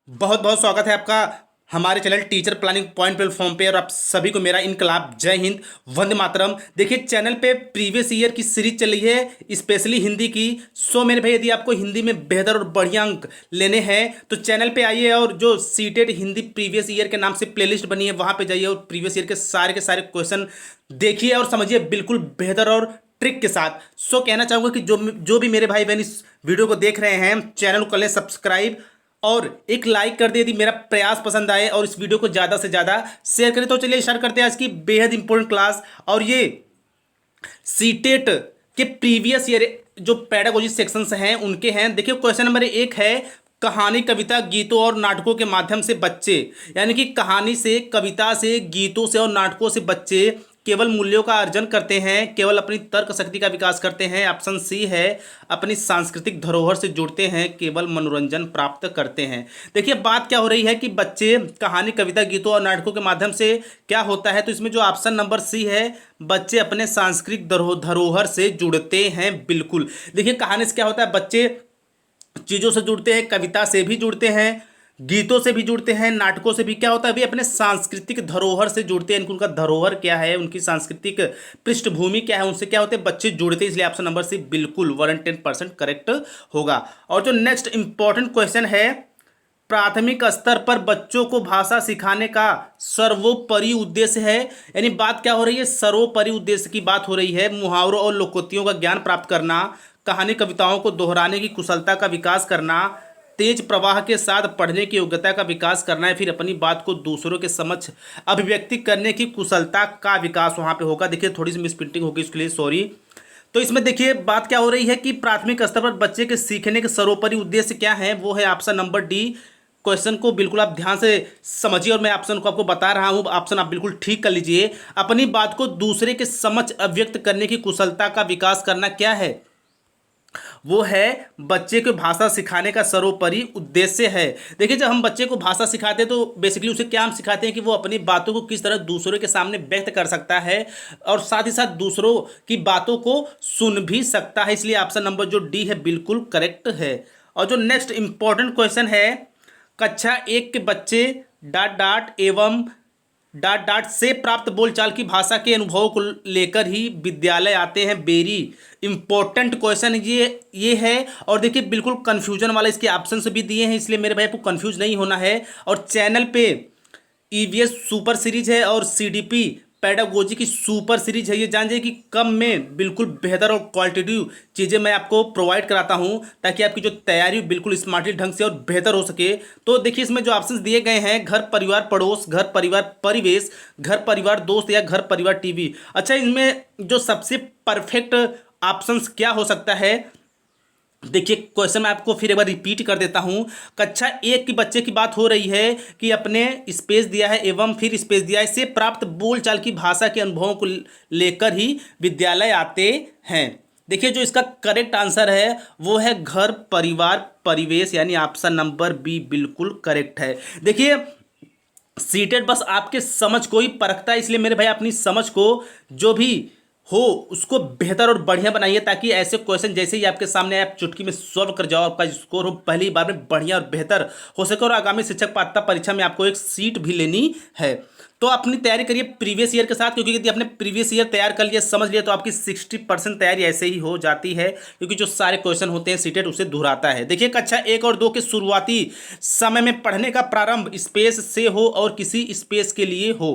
बहुत बहुत स्वागत है आपका हमारे channel teacher planning point platform पे। और आप सभी को मेरा इनकलाब जय हिंद वंदे मातरम। देखिए चैनल पे प्रीवियस ईयर की सीरीज चल रही है, स्पेशली हिंदी की। सो मेरे भाई, यदि आपको हिंदी में बेहतर और बढ़िया अंक लेने हैं तो चैनल पे आइए और जो सीटेड हिंदी प्रीवियस ईयर के नाम से प्लेलिस्ट बनी है वहां पे जाइए और प्रीवियस ईयर के सारे क्वेश्चन देखिए और समझिए बिल्कुल बेहतर और ट्रिक के साथ। सो कहना चाहूंगा कि जो भी मेरे भाई बहन इस वीडियो को देख रहे हैं, चैनल को कर लें सब्सक्राइब और एक लाइक कर दे यदि मेरा प्रयास पसंद आए, और इस वीडियो को ज़्यादा से ज़्यादा शेयर करें। तो चलिए स्टार्ट करते हैं आज की बेहद इंपॉर्टेंट क्लास। और ये सीटेट के प्रीवियस ईयर जो पेडागोजी सेक्शंस हैं उनके हैं। देखिए क्वेश्चन नंबर 1 है, कहानी कविता गीतों और नाटकों के माध्यम से बच्चे, यानी कि कहानी से, कविता से, गीतों से और नाटकों से बच्चे केवल मूल्यों का अर्जन करते हैं, केवल अपनी तर्क शक्ति का विकास करते हैं। ऑप्शन सी है, अपनी सांस्कृतिक धरोहर से जुड़ते हैं, केवल मनोरंजन प्राप्त करते हैं। देखिए बात क्या हो रही है कि बच्चे कहानी कविता गीतों और नाटकों के माध्यम से क्या होता है, तो इसमें जो ऑप्शन नंबर सी है, बच्चे अपने सांस्कृतिक धरोहर से जुड़ते हैं। बिल्कुल देखिए कहानी से क्या होता है, बच्चे चीज़ों से जुड़ते हैं, कविता से भी जुड़ते हैं, गीतों से भी जुड़ते हैं, नाटकों से भी। क्या होता है, अभी अपने सांस्कृतिक धरोहर से जुड़ते हैं। इनको उनका धरोहर क्या है, उनकी सांस्कृतिक पृष्ठभूमि क्या है, उनसे क्या होते हैं, बच्चे जुड़ते हैं। इसलिए ऑप्शन नंबर सी बिल्कुल 110% करेक्ट होगा। और जो नेक्स्ट इंपॉर्टेंट क्वेश्चन है, प्राथमिक स्तर पर बच्चों को भाषा सिखाने का सर्वोपरि उद्देश्य है, यानी बात क्या हो रही है, सर्वोपरि उद्देश्य की बात हो रही है। मुहावरों और लोकोक्तियों का ज्ञान प्राप्त करना, कहानी कविताओं को दोहराने की कुशलता का विकास करना, तेज प्रवाह के साथ पढ़ने की योग्यता का विकास करना है, फिर अपनी बात को दूसरों के समक्ष अभिव्यक्ति करने की कुशलता का विकास वहाँ पे होगा। देखिए थोड़ी सी मिसप्रिंटिंग होगी, इसके लिए सॉरी। तो इसमें देखिए बात क्या हो रही है कि प्राथमिक स्तर पर बच्चे के सीखने के सर्वोपरि उद्देश्य क्या है, वो है ऑप्शन नंबर डी। क्वेश्चन को बिल्कुल आप ध्यान से समझिए और मैं ऑप्शन को आपको बता रहा हूँ, ऑप्शन आप बिल्कुल ठीक कर लीजिए। अपनी बात को दूसरे के समक्ष अभिव्यक्त करने की कुशलता का विकास करना क्या है, वो है बच्चे को भाषा सिखाने का सर्वोपरि उद्देश्य है। देखिए जब हम बच्चे को भाषा सिखाते हैं तो बेसिकली उसे क्या हम सिखाते हैं कि वो अपनी बातों को किस तरह दूसरों के सामने व्यक्त कर सकता है और साथ ही साथ दूसरों की बातों को सुन भी सकता है। इसलिए ऑप्शन नंबर जो डी है बिल्कुल करेक्ट है। और जो नेक्स्ट इंपॉर्टेंट क्वेश्चन है, कक्षा 1 के बच्चे डॉट डॉट एवं डॉट डॉट से प्राप्त बोलचाल की भाषा के अनुभवों को लेकर ही विद्यालय आते हैं। वेरी इंपॉर्टेंट क्वेश्चन ये है। और देखिए बिल्कुल कंफ्यूजन वाला इसके ऑप्शन भी दिए हैं, इसलिए मेरे भाई आपको कंफ्यूज नहीं होना है। और चैनल पे ईवीएस सुपर सीरीज है और सीडीपी पेडागोजी की सुपर सीरीज है। ये जान जाइए कि कम में बिल्कुल बेहतर और क्वालिटेटिव चीज़ें मैं आपको प्रोवाइड कराता हूं ताकि आपकी जो तैयारी बिल्कुल स्मार्टली ढंग से और बेहतर हो सके। तो देखिए इसमें जो ऑप्शंस दिए गए हैं, घर परिवार पड़ोस, घर परिवार परिवेश, घर परिवार दोस्त या घर परिवार टीवी। अच्छा, इनमें जो सबसे परफेक्ट ऑप्शंस क्या हो सकता है, देखिए क्वेश्चन मैं आपको फिर एक बार रिपीट कर देता हूं। कक्षा 1 की बच्चे की बात हो रही है कि अपने स्पेस दिया है एवं फिर स्पेस दिया है, इससे प्राप्त बोलचाल की भाषा के अनुभवों को लेकर ही विद्यालय आते हैं। देखिए जो इसका करेक्ट आंसर है वो है घर परिवार परिवेश, यानी ऑप्शन नंबर बी बिल्कुल करेक्ट है। देखिए सीटेड बस आपके समझ को ही परखता है, इसलिए मेरे भाई अपनी समझ को जो भी हो उसको बेहतर और बढ़िया बनाइए ताकि ऐसे क्वेश्चन जैसे ही आपके सामने आप चुटकी में सॉल्व कर जाओ, आपका स्कोर हो पहली बार में बढ़िया और बेहतर हो सके और आगामी शिक्षक पात्रता परीक्षा में आपको एक सीट भी लेनी है। तो अपनी तैयारी करिए प्रीवियस ईयर के साथ, क्योंकि यदि आपने प्रीवियस ईयर तैयार कर लिया, समझ लिया, तो आपकी 60% तैयारी ऐसे ही हो जाती है, क्योंकि जो सारे क्वेश्चन होते हैं सीटेट उसे दोहराता है। देखिए कक्षा 1 और 2 के शुरुआती समय में पढ़ने का प्रारंभ स्पेस से हो और किसी स्पेस के लिए हो।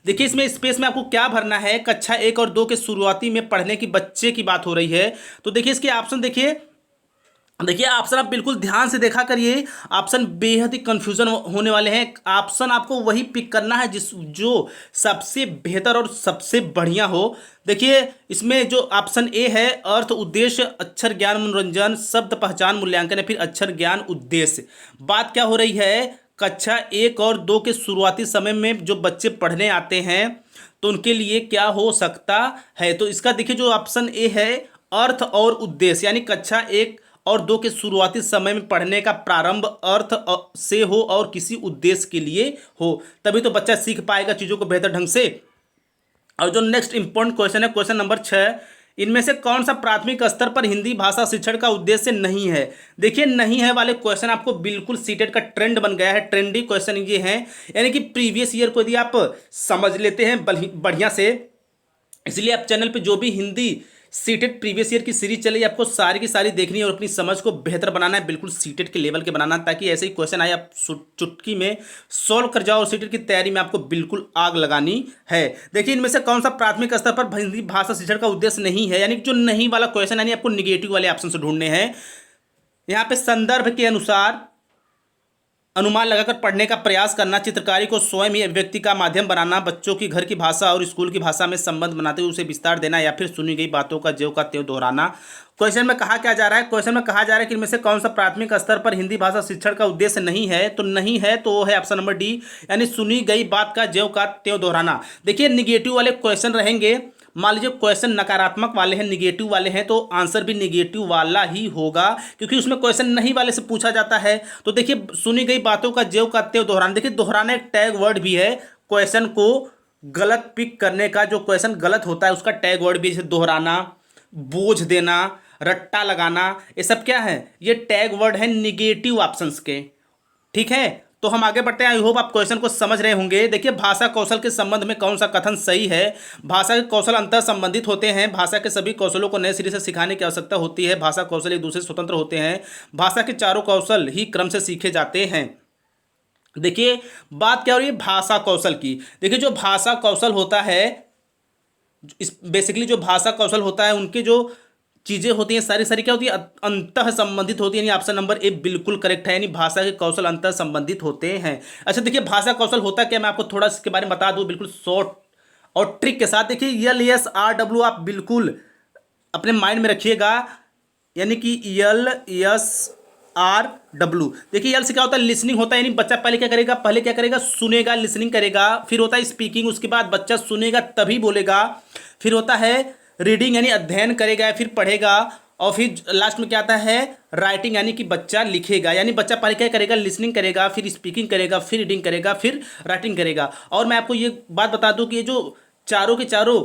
देखिए इसमें स्पेस में आपको क्या भरना है, कक्षा 1 और 2 के शुरुआती में पढ़ने की बच्चे की बात हो रही है। तो देखिए इसके ऑप्शन देखिए ऑप्शन आप बिल्कुल ध्यान से देखा करिए, ऑप्शन बेहद ही कंफ्यूजन होने वाले हैं। ऑप्शन आपको वही पिक करना है जो सबसे बेहतर और सबसे बढ़िया हो। देखिए इसमें जो ऑप्शन ए है, अर्थ उद्देश्य अक्षर ज्ञान मनोरंजन शब्द पहचान मूल्यांकन, या फिर अक्षर ज्ञान उद्देश्य। बात क्या हो रही है, कक्षा 1 और 2 के शुरुआती समय में जो बच्चे पढ़ने आते हैं तो उनके लिए क्या हो सकता है। तो इसका देखिए जो ऑप्शन ए है, अर्थ और उद्देश्य, यानी कक्षा 1 और 2 के शुरुआती समय में पढ़ने का प्रारंभ अर्थ से हो और किसी उद्देश्य के लिए हो, तभी तो बच्चा सीख पाएगा चीज़ों को बेहतर ढंग से। और जो नेक्स्ट इंपॉर्टेंट क्वेश्चन है, क्वेश्चन नंबर 6, इनमें से कौन सा प्राथमिक स्तर पर हिंदी भाषा शिक्षण का उद्देश्य नहीं है? देखिए नहीं है वाले क्वेश्चन आपको बिल्कुल सीटेट का ट्रेंड बन गया है, ट्रेंडी क्वेश्चन ये हैं, यानी कि प्रीवियस ईयर को यदि आप समझ लेते हैं बढ़िया से, इसलिए आप चैनल पे जो भी हिंदी सीटेट प्रीवियस ईयर की सीरीज चली आपको सारी की सारी देखनी है और अपनी समझ को बेहतर बनाना है, बिल्कुल सीटेट के लेवल के बनाना, ताकि ऐसे ही क्वेश्चन आए आप चुटकी में सॉल्व कर जाओ और सीटेट की तैयारी में आपको बिल्कुल आग लगानी है। देखिए इनमें से कौन सा प्राथमिक स्तर पर हिंदी भाषा शिक्षण का उद्देश्य नहीं है, यानी जो नहीं वाला क्वेश्चन, यानी आपको निगेटिव वाले ऑप्शन से ढूंढने हैं। यहाँ पे संदर्भ के अनुसार अनुमान लगाकर पढ़ने का प्रयास करना, चित्रकारी को स्वयं ही अभिव्यक्ति का माध्यम बनाना, बच्चों की घर की भाषा और स्कूल की भाषा में संबंध बनाते हुए उसे विस्तार देना, या फिर सुनी गई बातों का ज्यों का त्यों दोहराना। क्वेश्चन में कहा क्या जा रहा है? क्वेश्चन में कहा जा रहा है कि इनमें से कौन सा प्राथमिक स्तर पर हिंदी भाषा शिक्षण का उद्देश्य नहीं है, तो नहीं है तो वो है ऑप्शन नंबर डी, यानी सुनी गई बात का ज्यों का त्यों दोहराना। देखिए निगेटिव वाले क्वेश्चन रहेंगे, मान लीजिए क्वेश्चन नकारात्मक वाले हैं, निगेटिव वाले हैं, तो आंसर भी निगेटिव वाला ही होगा, क्योंकि उसमें क्वेश्चन नहीं वाले से पूछा जाता है। तो देखिए सुनी गई बातों का ज्यों का त्यों दोहराना, देखिए दोहराना एक टैग वर्ड भी है, क्वेश्चन को गलत पिक करने का, जो क्वेश्चन गलत होता है उसका टैग वर्ड भी, जैसे दोहराना, बोझ देना, रट्टा लगाना, ये सब क्या है? ये टैग वर्ड है निगेटिव ऑप्शंस के। ठीक है, तो हम आगे बढ़ते हैं। आई होप आप क्वेश्चन को समझ रहे होंगे। देखिए भाषा कौशल के संबंध में कौन सा कथन सही है? भाषा के कौशल अंतर संबंधित होते हैं, भाषा के सभी कौशलों को नए सिरे से सिखाने की आवश्यकता होती है, भाषा कौशल एक दूसरे से स्वतंत्र होते हैं, भाषा के चारों कौशल ही क्रम से सीखे जाते हैं। देखिए बात क्या हो रही है भाषा कौशल की। देखिए जो भाषा कौशल होता है, इस बेसिकली जो भाषा कौशल होता है, उनके जो चीज़ें होती हैं सारी सारी क्या होती है? अंतः संबंधित होती है, यानी ऑप्शन नंबर ए बिल्कुल करेक्ट है, यानी भाषा के कौशल अंतः संबंधित होते हैं। अच्छा देखिए भाषा कौशल होता क्या, मैं आपको थोड़ा इसके बारे में बता दूं बिल्कुल शॉर्ट और ट्रिक के साथ। देखिए LSRW आप बिल्कुल अपने माइंड में रखिएगा, यानी कि LSRW। देखिए यल से क्या होता है? लिसनिंग होता है, यानी बच्चा पहले क्या करेगा? सुनेगा, लिसनिंग करेगा, फिर होता है स्पीकिंग, उसके बाद बच्चा सुनेगा तभी बोलेगा, फिर होता है रीडिंग यानी अध्ययन करेगा, फिर पढ़ेगा, और फिर लास्ट में क्या आता है? राइटिंग, यानी कि बच्चा लिखेगा। यानी बच्चा पहले क्या करेगा? लिसनिंग करेगा, फिर स्पीकिंग करेगा, फिर रीडिंग करेगा, फिर राइटिंग करेगा। और मैं आपको ये बात बता दूं कि ये जो चारों के चारों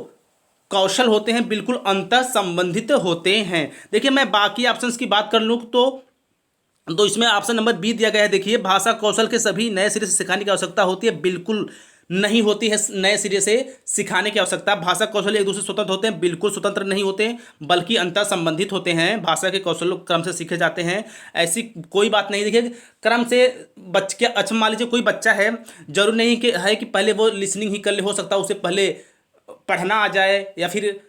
कौशल होते हैं बिल्कुल अंतः संबंधित होते हैं। देखिए मैं बाकी ऑप्शंस की बात कर लूँ तो इसमें ऑप्शन नंबर बी दिया गया है। देखिए भाषा कौशल के सभी नए सिरे से सिखाने की आवश्यकता होती है, बिल्कुल नहीं होती है नए सिरे से सिखाने की आवश्यकता। भाषा कौशल एक दूसरे से स्वतंत्र होते हैं, बिल्कुल स्वतंत्र नहीं होते, बल्कि अंतर संबंधित होते हैं। भाषा के कौशल क्रम से सीखे जाते हैं, ऐसी कोई बात नहीं। देखिए क्रम से के अच्छा मान लीजिए कोई बच्चा है, जरूर नहीं कि है कि पहले वो लिसनिंग ही कर ले, हो सकता है उसे पहले पढ़ना आ जाए, या फिर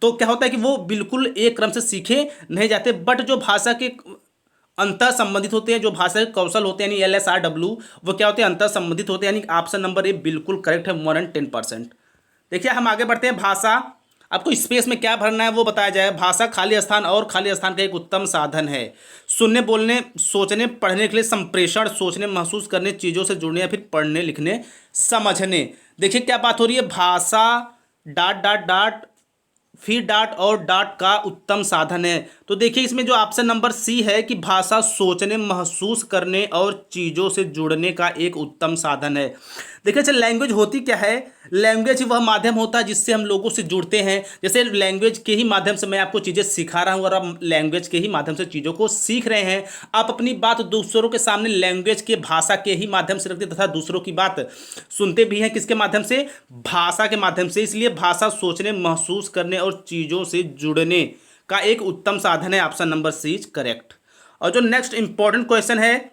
तो क्या होता है कि वो बिल्कुल एक क्रम से सीखे नहीं जाते। बट जो भाषा के अंतर संबंधित होते हैं, जो भाषा के कौशल होते हैं, यानी LSRW, वो क्या होते हैं? अंतर संबंधित होते हैं, यानी ऑप्शन नंबर ए बिल्कुल करेक्ट है, मोर देन 10%। देखिए हम आगे बढ़ते हैं। भाषा, आपको स्पेस में क्या भरना है वो बताया जाए। भाषा खाली स्थान और खाली स्थान का एक उत्तम साधन है, सुनने, बोलने, सोचने, पढ़ने के लिए, संप्रेषण, सोचने, महसूस करने, चीज़ों से जुड़ने, या फिर पढ़ने, लिखने, समझने। देखिए क्या बात हो रही है? भाषा डॉट डॉट डॉट फिर डॉट और डॉट का उत्तम साधन है। तो देखिए इसमें जो ऑप्शन नंबर सी है कि भाषा सोचने, महसूस करने और चीज़ों से जुड़ने का एक उत्तम साधन है। देखिए अच्छा लैंग्वेज होती क्या है? लैंग्वेज वह माध्यम होता है जिससे हम लोगों से जुड़ते हैं। जैसे लैंग्वेज के ही माध्यम से मैं आपको चीज़ें सिखा रहा हूँ और आप लैंग्वेज के ही माध्यम से चीज़ों को सीख रहे हैं। आप अपनी बात दूसरों के सामने लैंग्वेज के, भाषा के ही माध्यम से रखते तथा दूसरों की बात सुनते भी हैं। किसके माध्यम से? भाषा के माध्यम से। इसलिए भाषा सोचने, महसूस करने और चीज़ों से जुड़ने का एक उत्तम साधन है। Option number C is correct. और जो नेक्स्ट इंपॉर्टेंट क्वेश्चन है,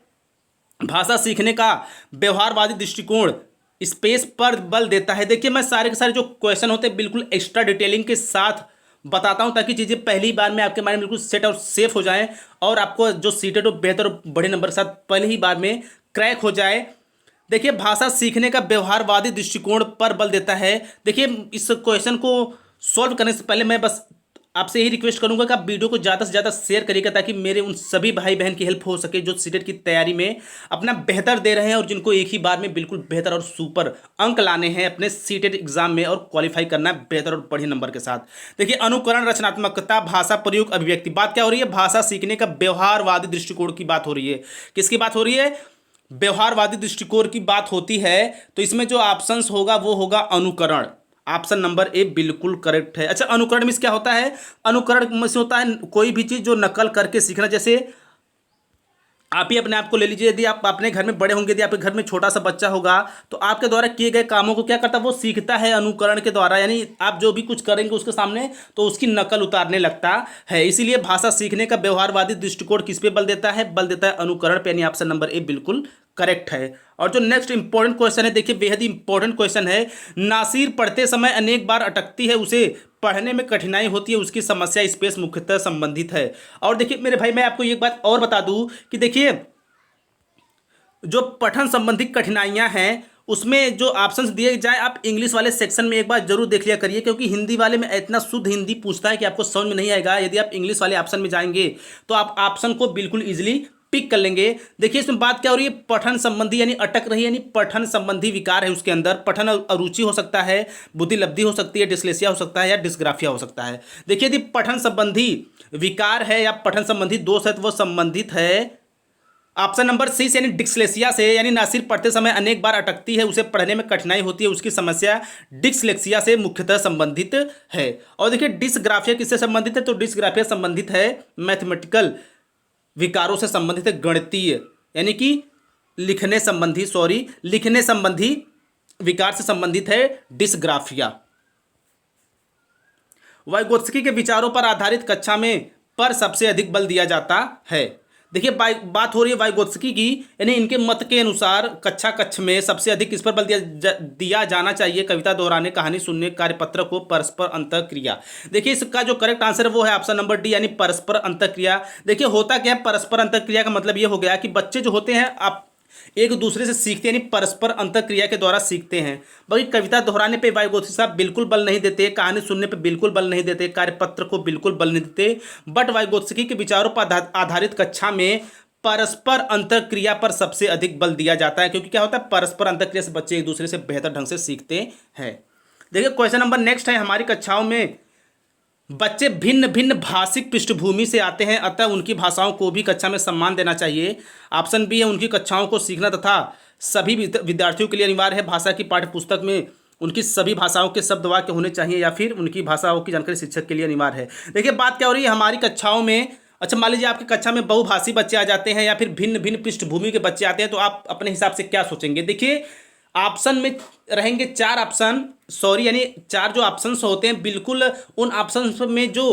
भाषा सीखने का व्यवहारवादी दृष्टिकोण स्पेस पर बल देता है। देखिए मैं सारे के सारे जो क्वेश्चन होते हैं बिल्कुल एक्स्ट्रा डिटेलिंग के साथ बताता हूं, ताकि चीज़ें पहली बार में आपके माइंड में बिल्कुल सेट और सेफ हो जाएं, और आपको जो सीटेड हो बेहतर और बड़े नंबर के साथ पहले ही बार में क्रैक हो जाए। देखिए भाषा सीखने का व्यवहारवादी दृष्टिकोण पर बल देता है। देखिए इस क्वेश्चन को सॉल्व करने से पहले मैं बस आपसे यही रिक्वेस्ट करूंगा कि आप वीडियो को ज़्यादा से ज़्यादा शेयर करिएगा, ताकि मेरे उन सभी भाई बहन की हेल्प हो सके जो सीटेट की तैयारी में अपना बेहतर दे रहे हैं और जिनको एक ही बार में बिल्कुल बेहतर और सुपर अंक लाने हैं अपने सीटेट एग्जाम में और क्वालिफाई करना है बेहतर और बढ़िया नंबर के साथ। देखिए अनुकरण, रचनात्मकता, भाषा प्रयोग, अभिव्यक्ति। बात क्या हो रही है? भाषा सीखने का व्यवहारवादी दृष्टिकोण की बात हो रही है। किसकी बात हो रही है? व्यवहारवादी दृष्टिकोण की बात होती है। तो इसमें जो ऑप्शंस होगा वो होगा अनुकरण। ऑप्शन नंबर ए बिल्कुल करेक्ट है। अच्छा, अनुकरण में क्या होता है? अनुकरण में से होता है कोई भी चीज़ जो नकल करके सीखना। जैसे आप ही अपने आप को ले लीजिए, यदि आप अपने घर में बड़े होंगे, यदि आपके घर में छोटा सा बच्चा होगा तो आपके द्वारा किए गए कामों को क्या करता है? वो सीखता है अनुकरण के द्वारा, यानी आप जो भी कुछ करेंगे उसके सामने तो उसकी नकल उतारने लगता है। इसीलिए भाषा सीखने का व्यवहारवादी दृष्टिकोण किस पे बल देता है? बल देता है अनुकरण पे, यानी ऑप्शन नंबर ए बिल्कुल करेक्ट है। और जो नेक्स्ट इंपॉर्टेंट क्वेश्चन है, देखिए बेहद ही इंपॉर्टेंट क्वेश्चन है। नासिर पढ़ते समय अनेक बार अटकती है, उसे पढ़ने में कठिनाई होती है, उसकी समस्या स्पेस मुख्यतः संबंधित है। और देखिए मेरे भाई, मैं आपको एक बात और बता दूं कि देखिए जो पठन संबंधी कठिनाइयां हैं उसमें जो ऑप्शंस दिए जाए, आप इंग्लिश वाले सेक्शन में एक बार जरूर देख लिया करिए, क्योंकि हिंदी वाले में इतना शुद्ध हिंदी पूछता है कि आपको समझ में नहीं आएगा। यदि आप इंग्लिश वाले ऑप्शन में जाएंगे तो आप ऑप्शन को बिल्कुल इजीली पिक कर लेंगे। देखिए इसमें बात क्या हो रही है? पठन संबंधी यानी अटक रही है, यानी पठन संबंधी विकार है उसके अंदर। पठन अरुचि हो सकता है, बुद्धि लब्धि हो सकती है, डिस्लेक्सिया हो सकता है या डिस्ग्राफिया हो सकता है। देखिए यदि पठन संबंधी विकार है या पठन संबंधी दोष है तो वो संबंधित है ऑप्शन नंबर सी से, यानी डिस्लेक्सिया से। यानी नासिर पढ़ते समय अनेक बार अटकती है, उसे पढ़ने में कठिनाई होती है, उसकी समस्या डिस्लेक्सिया से मुख्यतः संबंधित है। और देखिए डिस्ग्राफिया किससे संबंधित है? तो डिस्ग्राफिया संबंधित है मैथमेटिकल विकारों से संबंधित है, गणितीय यानी कि लिखने संबंधी विकार से संबंधित है डिस्ग्राफिया। वाइगोत्स्की के विचारों पर आधारित कक्षा में पर सबसे अधिक बल दिया जाता है। देखिए बात हो रही है वाइगोत्स्की की, यानी इनके मत के अनुसार कक्ष में सबसे अधिक किस पर बल दिया जाना चाहिए? कविता दोहराने, कहानी सुनने, कार्यपत्र को परस्पर अंतःक्रिया। देखिए इसका जो करेक्ट आंसर है वो है ऑप्शन नंबर डी, यानी परस्पर अंतःक्रिया। देखिए होता क्या है परस्पर अंतःक्रिया का मतलब ये हो गया कि बच्चे जो होते हैं आप एक दूसरे से सीखते हैं, यानी परस्पर अंतःक्रिया के द्वारा सीखते हैं। बाकी कविता दोहराने पे वाइगोत्स्की साहब बिल्कुल बल नहीं देते, कहानी सुनने पे बिल्कुल बल नहीं देते, कार्यपत्र को बिल्कुल बल नहीं देते। बट वाइगोत्स्की के विचारों पर आधारित कक्षा में परस्पर अंतःक्रिया पर सबसे अधिक बल दिया जाता है, क्योंकि क्या होता है परस्पर अंतःक्रिया से बच्चे एक दूसरे से बेहतर ढंग से सीखते हैं। देखिए क्वेश्चन नंबर नेक्स्ट है, हमारी कक्षाओं में बच्चे भिन्न भिन्न भाषिक पृष्ठभूमि से आते हैं, अतः उनकी भाषाओं को भी कक्षा में सम्मान देना चाहिए। ऑप्शन बी है, उनकी कक्षाओं को सीखना तथा सभी विद्यार्थियों के लिए अनिवार्य है। भाषा की पाठ्यपुस्तक में उनकी सभी भाषाओं के शब्द वाक्य होने चाहिए, या फिर उनकी भाषाओं की जानकारी शिक्षक के लिए अनिवार्य है। देखिए बात क्या हो रही है हमारी कक्षाओं में, अच्छा मान लीजिए आपकी कक्षा में बहुभाषी बच्चे आ जाते हैं या फिर भिन्न भिन्न पृष्ठभूमि के बच्चे आते हैं, तो आप अपने हिसाब से क्या सोचेंगे? देखिए ऑप्शन में रहेंगे चार ऑप्शन, यानी चार जो ऑप्शंस होते हैं बिल्कुल उन ऑप्शंस में जो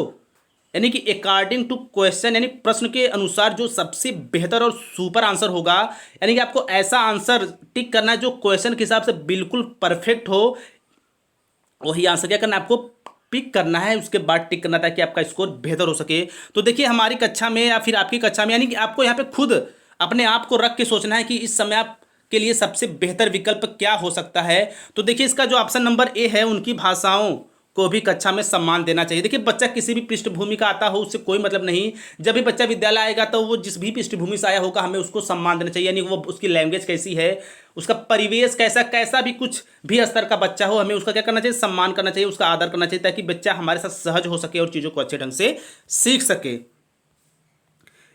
यानी कि अकॉर्डिंग टू क्वेश्चन, यानी प्रश्न के अनुसार जो सबसे बेहतर और सुपर आंसर होगा, यानी कि आपको ऐसा आंसर टिक करना है जो क्वेश्चन के हिसाब से बिल्कुल परफेक्ट हो, वही आंसर क्या करना है आपको पिक करना है, उसके बाद टिक करना ताकि आपका स्कोर बेहतर हो सके। तो देखिए हमारी कक्षा में या फिर आपकी कक्षा में, यानी कि आपको यहाँ पे खुद अपने आप को रख के सोचना है कि इस समय आप के लिए सबसे बेहतर विकल्प क्या हो सकता है। तो देखिए इसका जो ऑप्शन नंबर ए है, उनकी भाषाओं को भी कक्षा में सम्मान देना चाहिए। देखिए बच्चा किसी भी पृष्ठभूमि का आता हो उससे कोई मतलब नहीं, जब भी बच्चा विद्यालय आएगा तो वो जिस भी पृष्ठभूमि से आया होगा हमें उसको सम्मान देना चाहिए, यानी वो उसकी लैंग्वेज कैसी है, उसका परिवेश कैसा भी कुछ भी स्तर का बच्चा हो, हमें उसका क्या करना चाहिए? सम्मान करना चाहिए, उसका आदर करना चाहिए, ताकि बच्चा हमारे साथ सहज हो सके और चीज़ों को अच्छे ढंग से सीख सके।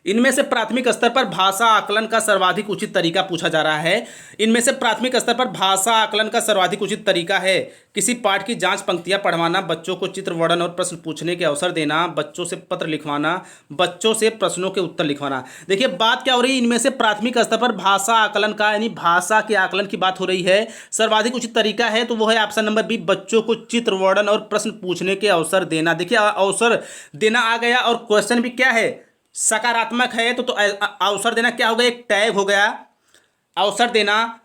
इनमें से प्राथमिक स्तर पर भाषा आकलन का सर्वाधिक उचित तरीका पूछा जा रहा है। इनमें से प्राथमिक स्तर पर भाषा आकलन का सर्वाधिक उचित तरीका है किसी पाठ की जांच पंक्तियां पढ़वाना, बच्चों को चित्र वर्णन और प्रश्न पूछने के अवसर देना, बच्चों से पत्र लिखवाना, बच्चों से प्रश्नों के उत्तर लिखवाना। देखिए बात क्या हो रही है, इनमें से प्राथमिक स्तर पर भाषा आकलन का यानी भाषा के आकलन की बात हो रही है, सर्वाधिक उचित तरीका है तो वो है ऑप्शन नंबर बी, बच्चों को चित्र वर्णन और प्रश्न पूछने के अवसर देना। देखिए अवसर देना आ गया और क्वेश्चन भी क्या है? सकारात्मक है, तो अवसर देना क्या हो गया? एक टैग हो गया। अवसर देना,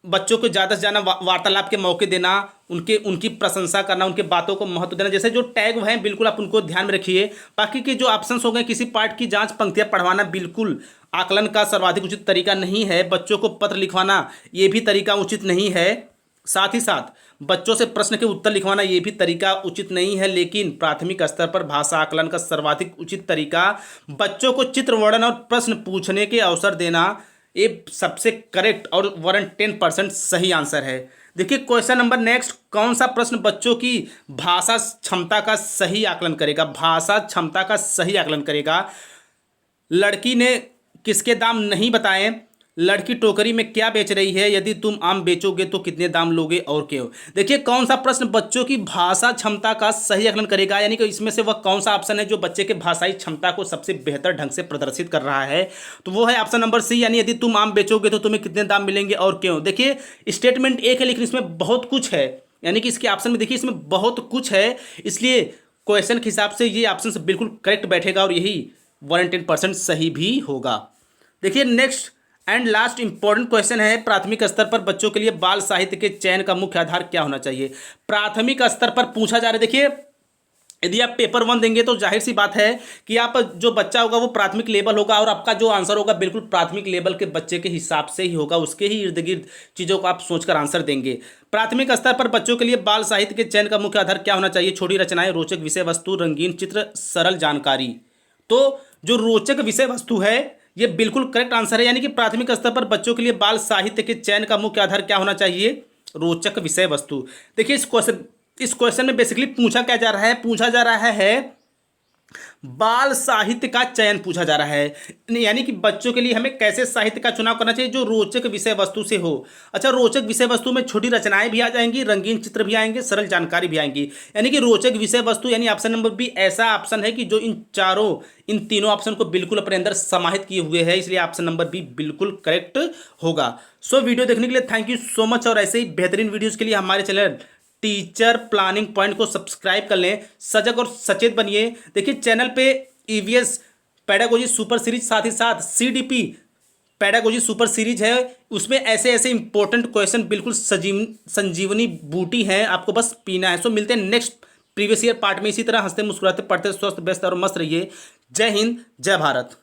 बच्चों को ज़्यादा से ज़्यादा वार्तालाप के मौके देना, उनकी प्रशंसा करना, उनकी बातों को महत्व देना, जैसे जो टैग हैं बिल्कुल आप उनको ध्यान में रखिए। बाकी के जो ऑप्शंस हो गए, किसी पाठ की जांच पंक्तियां पढ़वाना बिल्कुल आकलन का सर्वाधिक उचित तरीका नहीं है, बच्चों को पत्र लिखवाना ये भी तरीका उचित नहीं है, साथ ही साथ बच्चों से प्रश्न के उत्तर लिखवाना ये भी तरीका उचित नहीं है। लेकिन प्राथमिक स्तर पर भाषा आकलन का सर्वाधिक उचित तरीका बच्चों को चित्र वर्णन और प्रश्न पूछने के अवसर देना, ये सबसे करेक्ट और 110% सही आंसर है। देखिए क्वेश्चन नंबर नेक्स्ट, कौन सा प्रश्न बच्चों की भाषा क्षमता का सही आकलन करेगा? भाषा क्षमता का सही आकलन करेगा। लड़की ने किसके दाम नहीं बताए? लड़की टोकरी में क्या बेच रही है, यदि तुम आम बेचोगे तो कितने दाम लोगे और क्यों। देखिए कौन सा प्रश्न बच्चों की भाषा क्षमता का सही आकलन करेगा, यानी कि इसमें से वह कौन सा ऑप्शन है जो बच्चे के भाषाई क्षमता को सबसे बेहतर ढंग से प्रदर्शित कर रहा है। तो वो है ऑप्शन नंबर सी, यानी यदि तुम आम बेचोगे तो तुम्हें कितने दाम मिलेंगे और क्यों। देखिए स्टेटमेंट एक है लेकिन इसमें बहुत कुछ है, यानी कि इसके ऑप्शन में देखिए इसमें बहुत कुछ है, इसलिए क्वेश्चन के हिसाब से ये ऑप्शन बिल्कुल करेक्ट बैठेगा और यही 110% सही भी होगा। देखिए next and last important question है, प्राथमिक स्तर पर बच्चों के लिए बाल साहित्य के चयन का मुख्य आधार क्या होना चाहिए। प्राथमिक स्तर पर पूछा जा रहा है। देखिए यदि आप पेपर 1 देंगे तो जाहिर सी बात है कि आप जो बच्चा होगा वो प्राथमिक लेवल होगा और आपका जो आंसर होगा बिल्कुल प्राथमिक लेवल के बच्चे के हिसाब से ही होगा, उसके ही इर्द गिर्द चीज़ों को आप सोचकर आंसर देंगे। प्राथमिक स्तर पर बच्चों के लिए बाल साहित्य के चयन का मुख्य आधार क्या होना चाहिए। छोटी रचनाएं, रोचक विषय वस्तु, रंगीन चित्र, सरल जानकारी। तो जो रोचक विषय वस्तु है ये बिल्कुल करेक्ट आंसर है, यानी कि प्राथमिक स्तर पर बच्चों के लिए बाल साहित्य के चयन का मुख्य आधार क्या होना चाहिए, रोचक विषय वस्तु। देखिए इस क्वेश्चन में बेसिकली पूछा क्या जा रहा है, पूछा जा रहा है बाल साहित्य का चयन पूछा जा रहा है, यानी कि बच्चों के लिए हमें कैसे साहित्य का चुनाव करना चाहिए जो रोचक विषय वस्तु से हो। अच्छा, रोचक विषय वस्तु में छोटी रचनाएं भी आ जाएंगी, रंगीन चित्र भी आएंगे, सरल जानकारी भी आएंगी, यानी कि रोचक विषय वस्तु यानी ऑप्शन नंबर बी ऐसा ऑप्शन है कि जो इन तीनों ऑप्शन को बिल्कुल अपने अंदर समाहित किए हुए है, इसलिए ऑप्शन नंबर बी बिल्कुल करेक्ट होगा। सो वीडियो देखने के लिए थैंक यू सो मच, और ऐसे ही बेहतरीन वीडियोज़ के लिए हमारे चैनल टीचर प्लानिंग पॉइंट को सब्सक्राइब कर लें, सजग और सचेत बनिए। देखिए चैनल पे ईवीएस पेडागोजी सुपर सीरीज, साथ ही साथ सीडीपी पेडागोजी सुपर सीरीज है, उसमें ऐसे ऐसे इंपॉर्टेंट क्वेश्चन बिल्कुल संजीवनी बूटी हैं, आपको बस पीना है। सो मिलते हैं नेक्स्ट प्रीवियस ईयर पार्ट में, इसी तरह हंसते मुस्कुराते पढ़ते स्वस्थ व्यस्त और मस्त रहिए। जय हिंद, जय भारत।